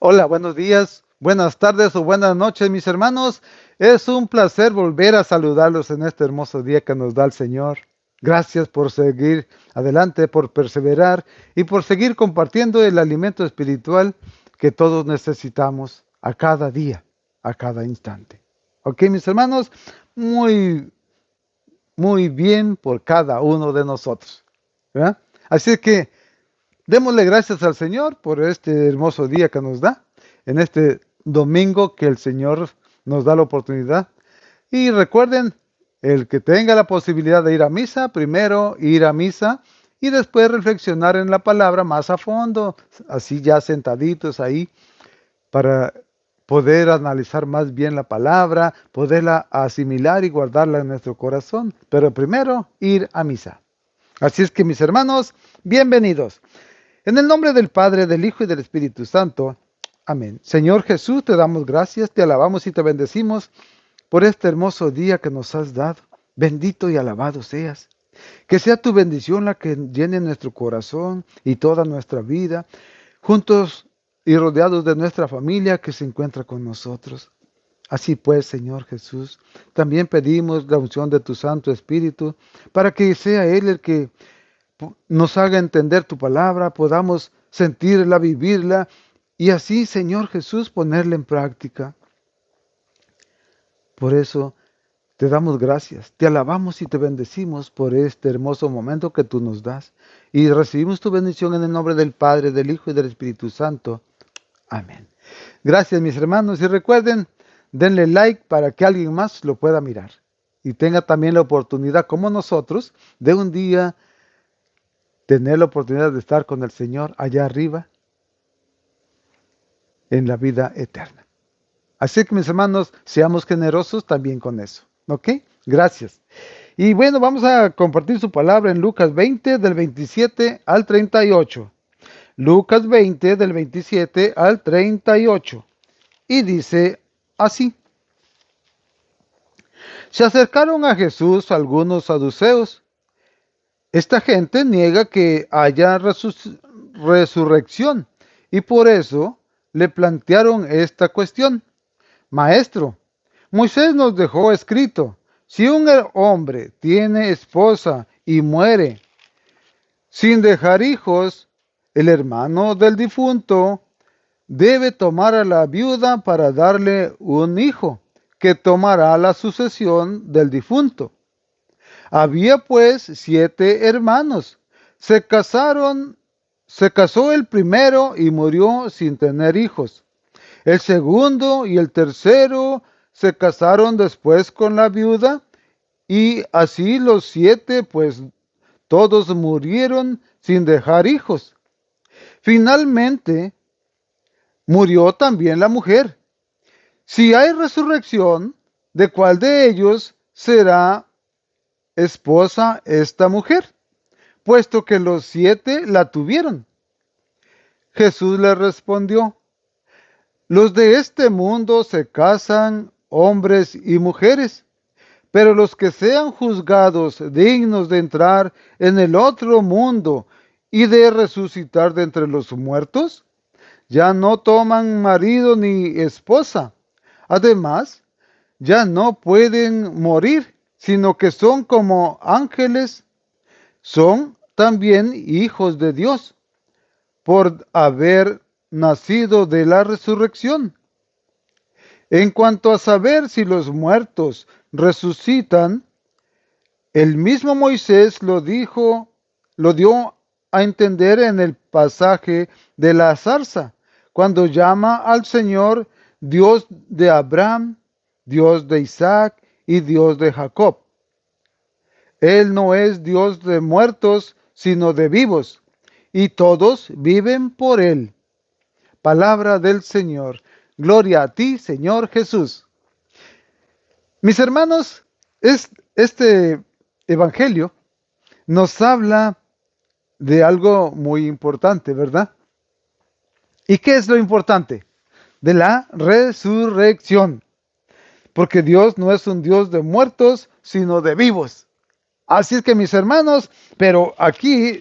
Hola, buenos días, buenas tardes o buenas noches, mis hermanos. Es un placer volver a saludarlos en este hermoso día que nos da el Señor. Gracias por seguir adelante, por perseverar y por seguir compartiendo el alimento espiritual que todos necesitamos a cada día, a cada instante. Ok, mis hermanos, muy, muy bien por cada uno de nosotros, ¿verdad? Así que démosle gracias al Señor por este hermoso día que nos da, en este domingo que el Señor nos da la oportunidad. Y recuerden, el que tenga la posibilidad de ir a misa, primero ir a misa y después reflexionar en la palabra más a fondo, así ya sentaditos ahí, para poder analizar más bien la palabra, poderla asimilar y guardarla en nuestro corazón. Pero primero ir a misa. Así es que mis hermanos, bienvenidos. En el nombre del Padre, del Hijo y del Espíritu Santo. Amén. Señor Jesús, te damos gracias, te alabamos y te bendecimos por este hermoso día que nos has dado. Bendito y alabado seas. Que sea tu bendición la que llene nuestro corazón y toda nuestra vida, juntos y rodeados de nuestra familia que se encuentra con nosotros. Así pues, Señor Jesús, también pedimos la unción de tu Santo Espíritu para que sea Él el que nos haga entender tu palabra, podamos sentirla, vivirla y así, Señor Jesús, ponerla en práctica. Por eso te damos gracias, te alabamos y te bendecimos por este hermoso momento que tú nos das y recibimos tu bendición en el nombre del Padre, del Hijo y del Espíritu Santo. Amén. Gracias, mis hermanos, y recuerden, denle like para que alguien más lo pueda mirar y tenga también la oportunidad, como nosotros, de un día tener la oportunidad de estar con el Señor allá arriba en la vida eterna. Así que mis hermanos, seamos generosos también con eso. ¿Ok? Gracias. Y bueno, vamos a compartir su palabra en Lucas 20 del 27 al 38. Lucas 20 del 27 al 38. Y dice así. Se acercaron a Jesús algunos saduceos. Esta gente niega que haya resurrección y por eso le plantearon esta cuestión. Maestro, Moisés nos dejó escrito, si un hombre tiene esposa y muere sin dejar hijos, el hermano del difunto debe tomar a la viuda para darle un hijo, que tomará la sucesión del difunto. Había pues 7 hermanos. Se casó el primero y murió sin tener hijos. El segundo y el tercero se casaron después con la viuda, y así los 7, pues todos murieron sin dejar hijos. Finalmente, murió también la mujer. Si hay resurrección, ¿de cuál de ellos será esposa esta mujer? Puesto que los 7 la tuvieron. Jesús le respondió, los de este mundo se casan hombres y mujeres, pero los que sean juzgados dignos de entrar en el otro mundo y de resucitar de entre los muertos, ya no toman marido ni esposa. Además, ya no pueden morir, sino que son como ángeles, son también hijos de Dios, por haber nacido de la resurrección. En cuanto a saber si los muertos resucitan, el mismo Moisés lo dio a entender en el pasaje de la zarza, cuando llama al Señor Dios de Abraham, Dios de Isaac y Dios de Jacob. Él no es Dios de muertos, sino de vivos, y todos viven por Él. Palabra del Señor. Gloria a ti, Señor Jesús. Mis hermanos, este evangelio nos habla de algo muy importante, ¿verdad? ¿Y qué es lo importante? De la resurrección. Porque Dios no es un Dios de muertos, sino de vivos. Así es que mis hermanos, pero aquí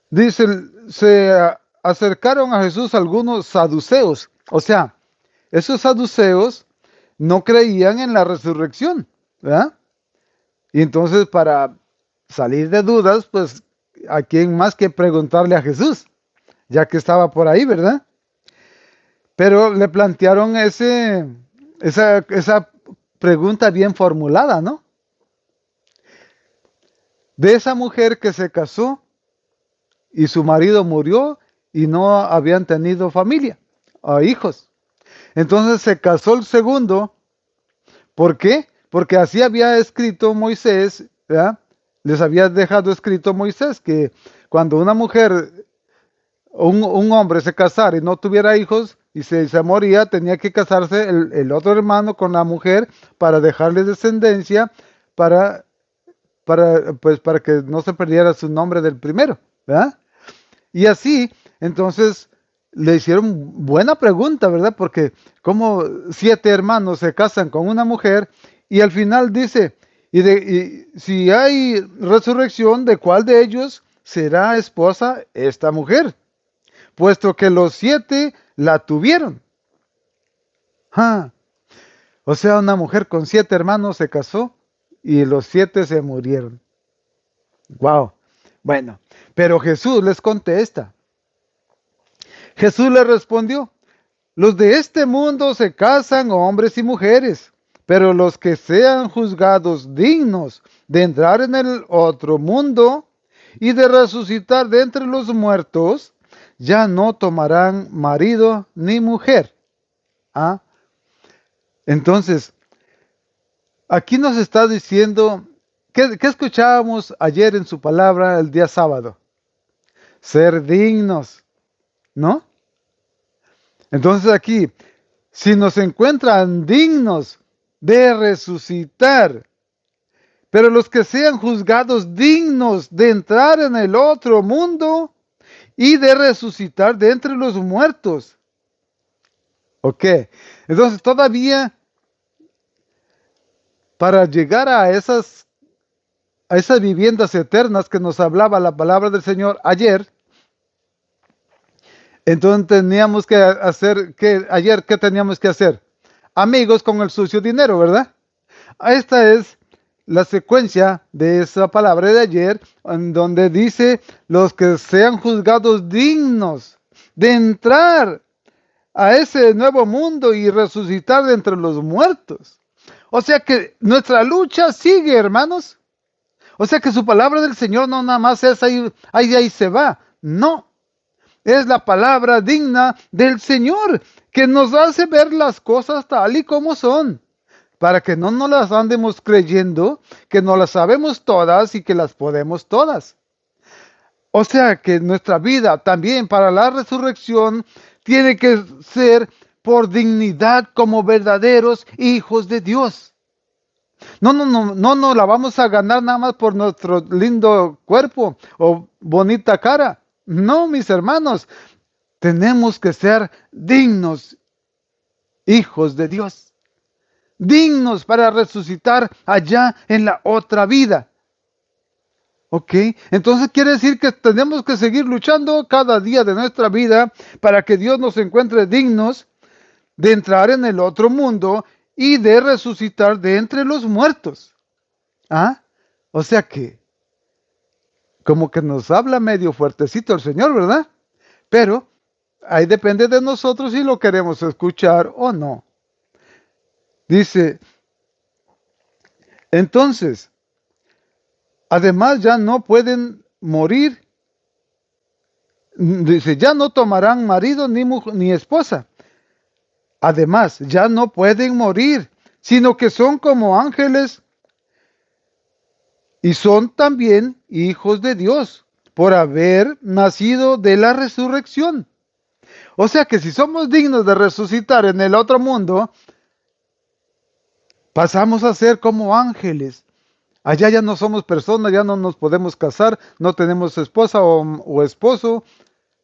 dice, se acercaron a Jesús algunos saduceos. O sea, esos saduceos no creían en la resurrección, ¿verdad? Y entonces para salir de dudas, pues, ¿a quién más que preguntarle a Jesús? Ya que estaba por ahí, ¿verdad? Pero le plantearon esa pregunta bien formulada, ¿no? De esa mujer que se casó y su marido murió y no habían tenido familia o hijos. Entonces se casó el segundo. ¿Por qué? Porque así había escrito Moisés, ¿verdad? Les había dejado escrito Moisés que cuando una mujer o un hombre se casara y no tuviera hijos y se moría, tenía que casarse el otro hermano con la mujer para dejarle descendencia para, para que no se perdiera su nombre del primero, ¿verdad? Y así, entonces, le hicieron buena pregunta, ¿verdad? Porque como 7 hermanos se casan con una mujer y al final dice, y si hay resurrección, ¿de cuál de ellos será esposa esta mujer? Puesto que los 7 la tuvieron. Ah, o sea, una mujer con 7 hermanos se casó y los 7 se murieron. Wow. Bueno, pero Jesús les contesta. Jesús le respondió, los de este mundo se casan hombres y mujeres, pero los que sean juzgados dignos de entrar en el otro mundo y de resucitar de entre los muertos, ya no tomarán marido ni mujer. ¿Ah? Entonces, aquí nos está diciendo, ¿qué escuchábamos ayer en su palabra el día sábado? Ser dignos, ¿no? Entonces aquí, si nos encuentran dignos de resucitar, pero los que sean juzgados dignos de entrar en el otro mundo y de resucitar de entre los muertos. ¿Ok? Entonces todavía para llegar a esas viviendas eternas que nos hablaba la palabra del Señor ayer, entonces teníamos que hacer, ayer, ¿qué teníamos que hacer? Amigos con el sucio dinero, ¿verdad? Esta es la secuencia de esa palabra de ayer, en donde dice, los que sean juzgados dignos de entrar a ese nuevo mundo y resucitar de entre los muertos. O sea que nuestra lucha sigue, hermanos. O sea que su palabra del Señor no nada más es ahí se va. No, es la palabra digna del Señor que nos hace ver las cosas tal y como son, para que no nos las andemos creyendo, que no las sabemos todas y que las podemos todas. O sea que nuestra vida también para la resurrección tiene que ser por dignidad como verdaderos hijos de Dios. No la vamos a ganar nada más por nuestro lindo cuerpo o bonita cara. No, mis hermanos, tenemos que ser dignos hijos de Dios. Dignos para resucitar allá en la otra vida. ¿Ok? Entonces quiere decir que tenemos que seguir luchando cada día de nuestra vida para que Dios nos encuentre dignos de entrar en el otro mundo y de resucitar de entre los muertos. ¿Ah? O sea que, como que nos habla medio fuertecito el Señor, ¿verdad? Pero ahí depende de nosotros si lo queremos escuchar o no. Dice, entonces, además ya no pueden morir. Dice, ya no tomarán marido ni esposa. Además, ya no pueden morir, sino que son como ángeles y son también hijos de Dios por haber nacido de la resurrección. O sea que si somos dignos de resucitar en el otro mundo, pasamos a ser como ángeles. Allá ya no somos personas, ya no nos podemos casar, no tenemos esposa o esposo,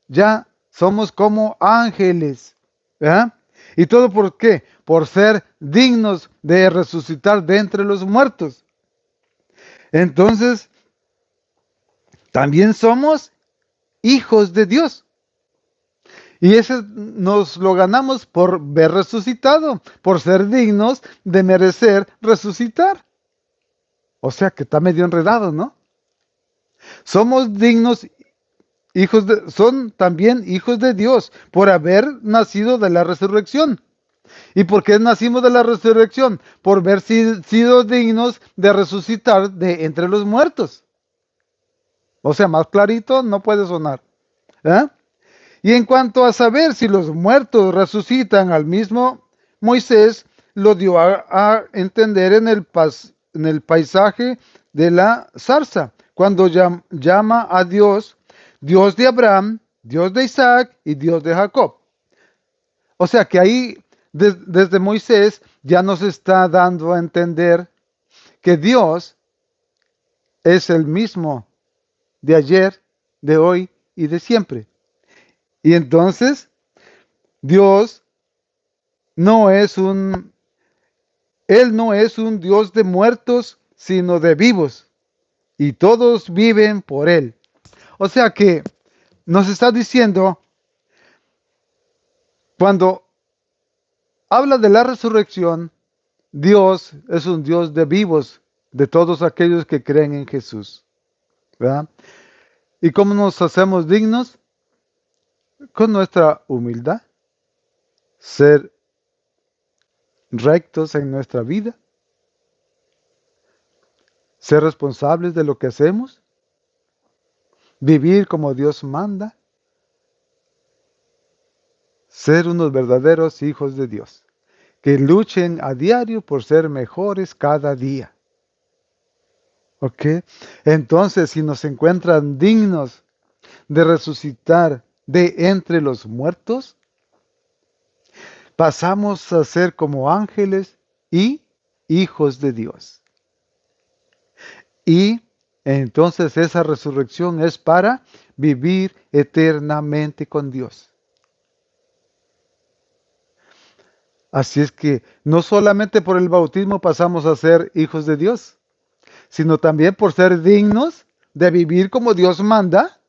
ya somos como ángeles. ¿Verdad? ¿Y todo por qué? Por ser dignos de resucitar de entre los muertos. Entonces, también somos hijos de Dios. Y ese nos lo ganamos por ver resucitado, por ser dignos de merecer resucitar. O sea que está medio enredado, ¿no? Somos dignos son también hijos de Dios por haber nacido de la resurrección. ¿Y por qué nacimos de la resurrección? Por haber sido dignos de resucitar de entre los muertos. O sea, más clarito no puede sonar. ¿Eh? Y en cuanto a saber si los muertos resucitan al mismo, Moisés lo dio a entender en el paisaje de la zarza, cuando llama a Dios, Dios de Abraham, Dios de Isaac y Dios de Jacob. O sea que ahí, desde Moisés, ya nos está dando a entender que Dios es el mismo de ayer, de hoy y de siempre. Y entonces, Dios no es Él no es un Dios de muertos, sino de vivos. Y todos viven por Él. O sea que nos está diciendo, cuando habla de la resurrección, Dios es un Dios de vivos, de todos aquellos que creen en Jesús. ¿Verdad? ¿Y cómo nos hacemos dignos? Con nuestra humildad, ser rectos en nuestra vida, ser responsables de lo que hacemos, vivir como Dios manda, ser unos verdaderos hijos de Dios, que luchen a diario por ser mejores cada día. ¿Ok? Entonces, si nos encuentran dignos de resucitar de entre los muertos, pasamos a ser como ángeles y hijos de Dios. Y entonces esa resurrección es para vivir eternamente con Dios. Así es que no solamente por el bautismo pasamos a ser hijos de Dios, sino también por ser dignos de vivir como Dios manda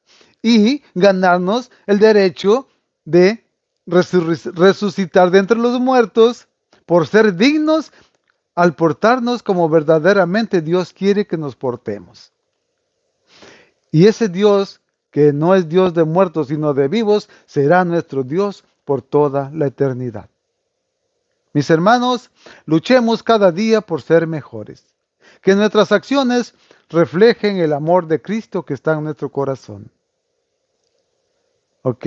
y ganarnos el derecho de resucitar de entre los muertos, por ser dignos al portarnos como verdaderamente Dios quiere que nos portemos. Y ese Dios, que no es Dios de muertos, sino de vivos, será nuestro Dios por toda la eternidad. Mis hermanos, luchemos cada día por ser mejores. Que nuestras acciones reflejen el amor de Cristo que está en nuestro corazón. ¿Ok?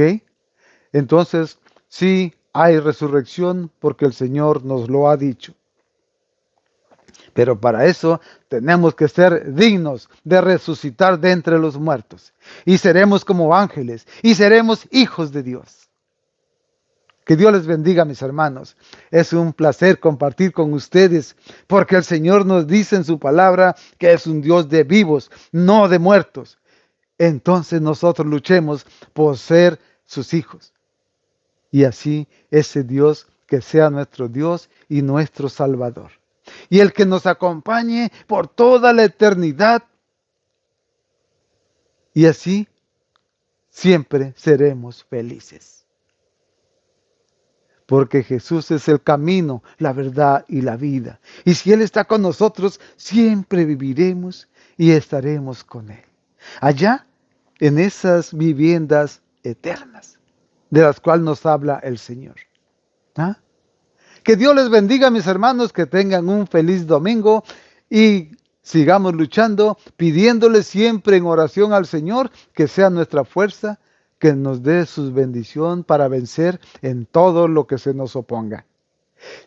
Entonces, sí hay resurrección porque el Señor nos lo ha dicho. Pero para eso tenemos que ser dignos de resucitar de entre los muertos. Y seremos como ángeles y seremos hijos de Dios. Que Dios les bendiga, mis hermanos. Es un placer compartir con ustedes porque el Señor nos dice en su palabra que es un Dios de vivos, no de muertos. Entonces nosotros luchemos por ser sus hijos. Y así ese Dios que sea nuestro Dios y nuestro Salvador. Y el que nos acompañe por toda la eternidad. Y así siempre seremos felices. Porque Jesús es el camino, la verdad y la vida. Y si Él está con nosotros, siempre viviremos y estaremos con Él. Allá, en esas viviendas eternas, de las cuales nos habla el Señor. ¿Ah? Que Dios les bendiga, mis hermanos, que tengan un feliz domingo y sigamos luchando, pidiéndole siempre en oración al Señor que sea nuestra fuerza, que nos dé su bendición para vencer en todo lo que se nos oponga.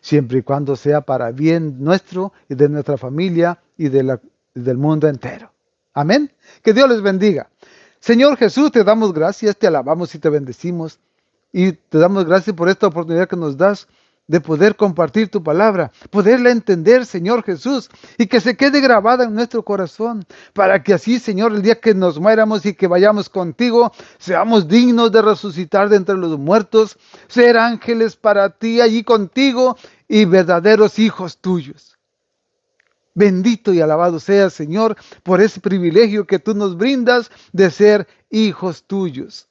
Siempre y cuando sea para bien nuestro y de nuestra familia y del mundo entero. Amén. Que Dios les bendiga. Señor Jesús, te damos gracias, te alabamos y te bendecimos. Y te damos gracias por esta oportunidad que nos das de poder compartir tu palabra, poderla entender, Señor Jesús, y que se quede grabada en nuestro corazón, para que así, Señor, el día que nos muéramos y que vayamos contigo, seamos dignos de resucitar de entre los muertos, ser ángeles para ti allí contigo y verdaderos hijos tuyos. Bendito y alabado seas, Señor, por ese privilegio que tú nos brindas de ser hijos tuyos.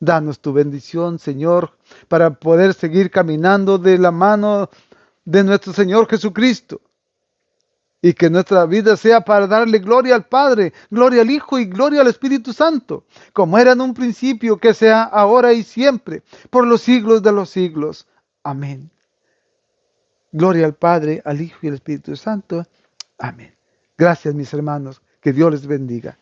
Danos tu bendición, Señor, para poder seguir caminando de la mano de nuestro Señor Jesucristo. Y que nuestra vida sea para darle gloria al Padre, gloria al Hijo y gloria al Espíritu Santo, como era en un principio, que sea ahora y siempre, por los siglos de los siglos. Amén. Gloria al Padre, al Hijo y al Espíritu Santo. Amén. Gracias, mis hermanos. Que Dios les bendiga.